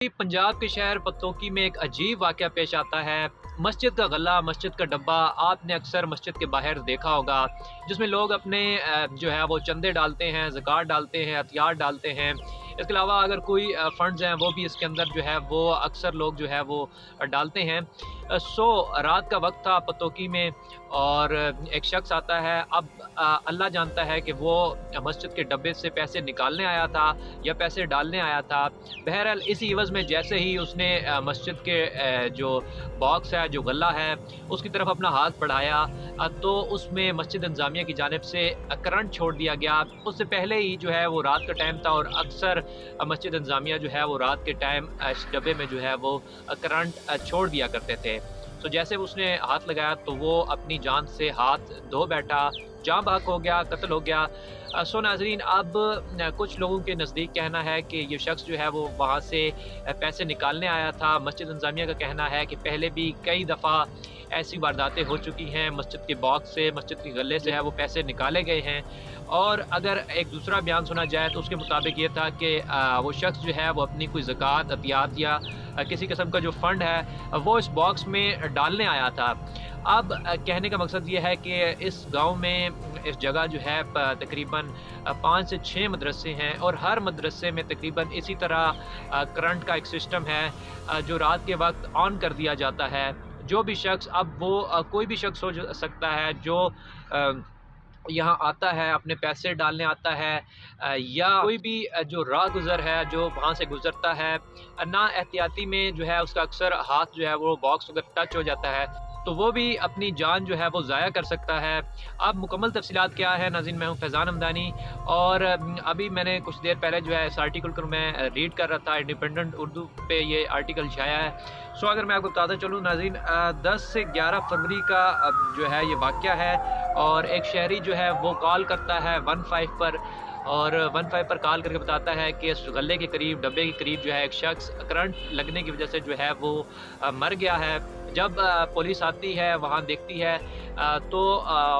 पंजाब के शहर पतोकी में एक अजीब वाक़या पेश आता है। मस्जिद का गला, मस्जिद का डब्बा आपने अक्सर मस्जिद के बाहर देखा होगा, जिसमें लोग अपने जो है वो चंदे डालते हैं, ज़कात डालते हैं, अतियात डालते हैं। इसके अलावा अगर कोई फ़ंड्स हैं वो भी इसके अंदर जो है वो अक्सर लोग जो है वो डालते हैं। रात का वक्त था पतोकी में और एक शख्स आता है। अब अल्लाह जानता है कि वो मस्जिद के डब्बे से पैसे निकालने आया था या पैसे डालने आया था। बहरहाल इसी इवज़ में जैसे ही उसने मस्जिद के जो बॉक्स है, जो गल्ला है, उसकी तरफ अपना हाथ बढ़ाया तो उसमें मस्जिद इंतज़ामिया की जानिब से करंट छोड़ दिया गया। उससे पहले ही जो है वो रात का टाइम था और अक्सर मस्जिद इंतज़ामिया जो है वो रात के टाइम इस डब्बे में जो है वो करंट छोड़ दिया करते थे। तो जैसे उसने हाथ लगाया तो वो अपनी जान से हाथ धो बैठा, जाँ बहक हो गया, कत्ल हो गया। सो नाज़रीन, अब कुछ लोगों के नज़दीक कहना है कि ये शख्स जो है वो वहाँ से पैसे निकालने आया था। मस्जिद इंतज़ामिया का कहना है कि पहले भी कई दफ़ा ऐसी वारदातें हो चुकी हैं, मस्जिद के बॉक्स से, मस्जिद के गले से है वो पैसे निकाले गए हैं। और अगर एक दूसरा बयान सुना जाए तो उसके मुताबिक ये था कि वो शख्स जो है वो अपनी कोई ज़कात, अतियात या किसी किस्म का जो फ़ंड है वो इस बॉक्स में डालने आया था। अब कहने का मकसद ये है कि इस गांव में इस जगह जो है तकरीबन 5 से 6 मदरसे हैं और हर मदरसे में तकरीबन इसी तरह करंट का एक सिस्टम है जो रात के वक्त ऑन कर दिया जाता है। जो भी शख्स, अब वो कोई भी शख्स हो सकता है जो यहाँ आता है, अपने पैसे डालने आता है या कोई भी जो राह गुज़र है जो वहाँ से गुज़रता है, ना एहतियाती में जो है उसका अक्सर हाथ जो है वो बॉक्स अगर टच हो जाता है तो वो भी अपनी जान जो है वो ज़ाया कर सकता है। अब मुकम्मल तफ़सीलात क्या है नाज़रीन, मैं हूँ फैज़ान हमदानी और अभी मैंने कुछ देर पहले जो है इस आर्टिकल को मैं रीड कर रहा था, इंडिपेंडेंट उर्दू पे ये आर्टिकल छाया है। सो अगर मैं आपको बताता चलूँ नाज़रीन, 10 से 11 फरवरी का जो है ये वाक़या है और एक शहरी जो है वो कॉल करता है 15 पर और 15 पर कॉल करके बताता है कि इस गले के करीब, डब्बे के करीब जो है एक शख्स करंट लगने की वजह से जो है वो मर गया है। जब पुलिस आती है, वहाँ देखती है तो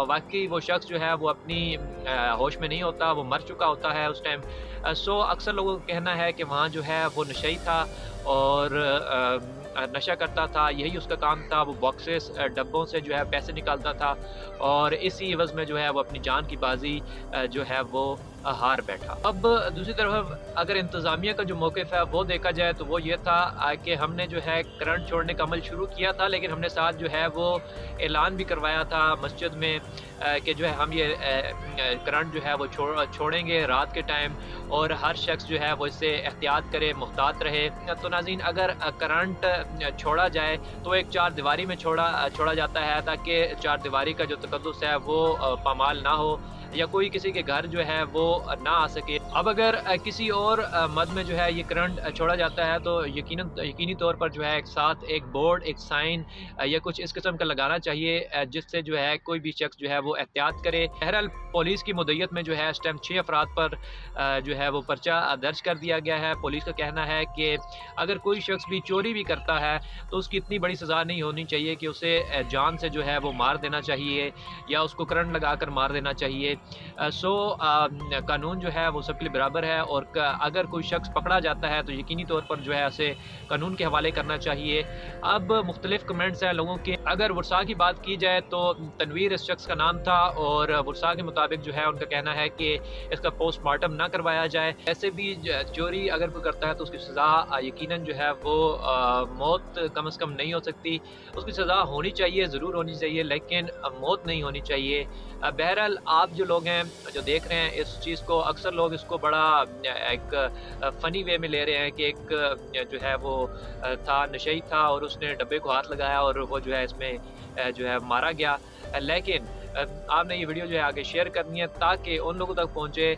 वाकई वो शख्स जो है वो अपनी होश में नहीं होता, वो मर चुका होता है उस टाइम। सो अक्सर लोगों का कहना है कि वहाँ जो है वो नशई था और नशा करता था, यही उसका काम था। वो बॉक्सेस, डब्बों से जो है पैसे निकालता था और इसी एवज़ में जो है वो अपनी जान की बाजी जो है वो हार बैठा। अब दूसरी तरफ अगर इंतज़ामिया का जो मौक़िफ़ है वो देखा जाए तो वो ये था कि हमने जो है करंट छोड़ने का अमल शुरू किया था, लेकिन हमने साथ जो है वो ऐलान भी करवाया था मस्जिद में कि जो है हम ये करंट जो है वो छोड़ेंगे रात के टाइम और हर शख्स जो है वो इससे एहतियात करे, मुहतात रहे। तो नाज़रीन, अगर करंट छोड़ा जाए तो एक चार दीवारी में छोड़ा जाता है ताकि चार दीवारी का जो तकद्दुस है वो पामाल ना हो या कोई किसी के घर जो है वो ना आ सके। अब अगर किसी और मद में जो है ये करंट छोड़ा जाता है तो यकीनी तौर पर जो है एक साथ एक बोर्ड, एक साइन या कुछ इस किस्म का लगाना चाहिए जिससे जो है कोई भी शख्स जो है वो एहतियात करे। बहरहाल पुलिस की मुद्दत में जो है इस टाइम 6 अफराद पर जो है वो पर्चा दर्ज कर दिया गया है। पुलिस का कहना है कि अगर कोई शख्स भी चोरी भी करता है तो उसकी इतनी बड़ी सज़ा नहीं होनी चाहिए कि उसे जान से जो है वो मार देना चाहिए या उसको करंट लगा कर मार देना चाहिए। कानून जो है वो सबके लिए बराबर है और अगर कोई शख्स पकड़ा जाता है तो यकीनी तौर पर जो है उसे कानून के हवाले करना चाहिए। अब मुख्तलिफ कमेंट्स हैं लोगों के। अगर वर्षा की बात की जाए तो तनवीर इस शख्स का नाम था और वर्षा के मुताबिक जो है उनका कहना है कि इसका पोस्टमार्टम ना करवाया जाए। ऐसे भी चोरी अगर कोई करता है तो उसकी सज़ा यकीनन जो है वो मौत कम से कम नहीं हो सकती। उसकी सज़ा होनी चाहिए, ज़रूर होनी चाहिए, लेकिन मौत नहीं होनी चाहिए। बहरहाल आप जो लोग हैं जो देख रहे हैं इस चीज़ को, अक्सर लोग इसको बड़ा एक फ़नी वे में ले रहे हैं कि एक जो है वो था, नशई था और उसने डब्बे को हाथ लगाया और वो जो है इसमें जो है मारा गया। लेकिन आपने ये वीडियो जो है आगे शेयर करनी है ताकि उन लोगों तक पहुँचे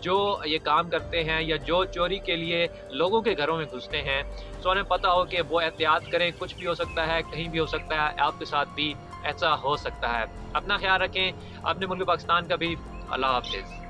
जो ये काम करते हैं या जो चोरी के लिए लोगों के घरों में घुसते हैं। सो उन्हें पता हो कि वो एहतियात करें, कुछ भी हो सकता है, कहीं भी हो सकता है, आपके साथ भी ऐसा हो सकता है। अपना ख्याल रखें, अपने मुल्क पाकिस्तान का भी। अल्लाह हाफ़िज़।